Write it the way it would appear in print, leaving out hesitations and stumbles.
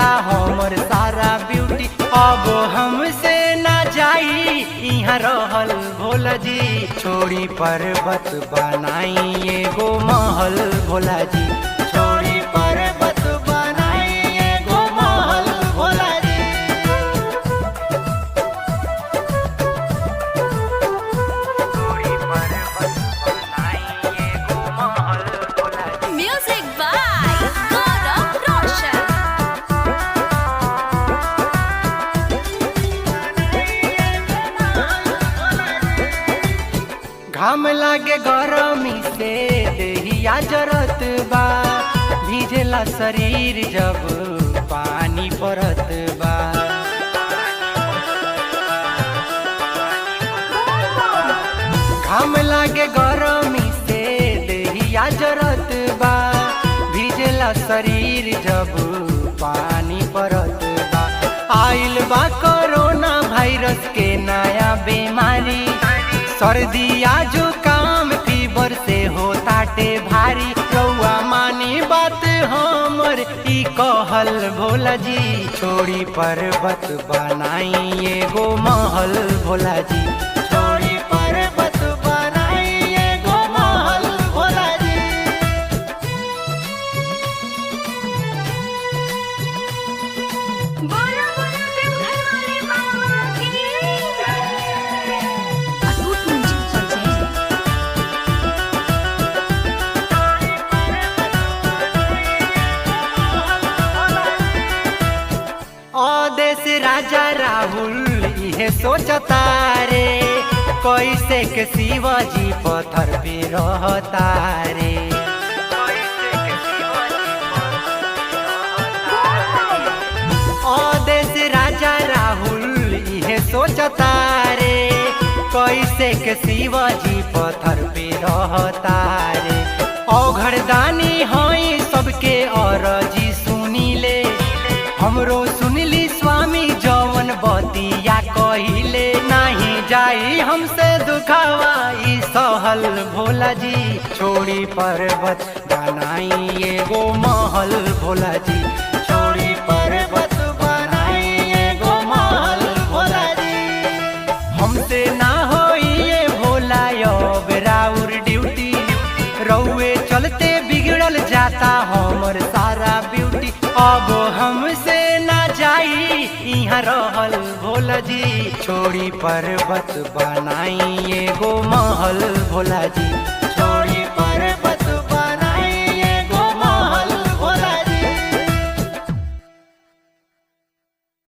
जाता हमर सारा ब्यूटी। अब हमसे ना जाई यहाँ रहल भोला जी, छोड़ी पर्वत बनाई एगो महल भोला जी, छोड़ी पर्वत बनाई एगो महल भोला जी। छोड़ी पर्वत बनाई एगो महल Bhola ji. Music by Gaurav Roshan. घाम लागे गरमी से देहिया जरत बा, भीजेला शरीर जब पानी पड़त बा। घाम लागे गरमी से देहिया जरत बा, भीजेला शरीर जब पानी पड़त बा। आइल बा कोरोना वायरस के नया बीमारी, सर्दिया जुकाम फीवर से हो ताटे भारी। रउआ मानी बात हमर ई कहल भोला जी, छोड़ी पर्वत बनाई एगो महल भोला जी, छोड़ी पर्वत बनाई एगो महल भोला जी। बोलो बोलो देवघर वाले बाबा की। अटूट म्यूजिक प्रेजेंट। देश राजा राहुल इहे सोचता रे, कैसे के शिवाजी पत्थर पे रहता रे। देश राजा राहुल इहे सोचता रे, कैसे के शिवाजी पत्थर पे रहता रे। औघड़दानी हई सबके अरजी सुनीले, हमरो सुनली स्वामी जवन बतिया कहिले। नहीं जाई हमसे दुखावा ई सहल भोला जी, छोड़ी पर्वत बनाई एगो महल भोला जी, छोड़ी पर्वत बनाई एगो महल भोला जी। हमसे ना होई ये भोला अब राउर ड्यूटी, रउए चलते बिगड़ल जाता हमर सारा ब्यूटी। अब हमसे ना जाई यहाँ रहल भोला जी, छोड़ी पर्वत बनाई एगो महल भोला जी।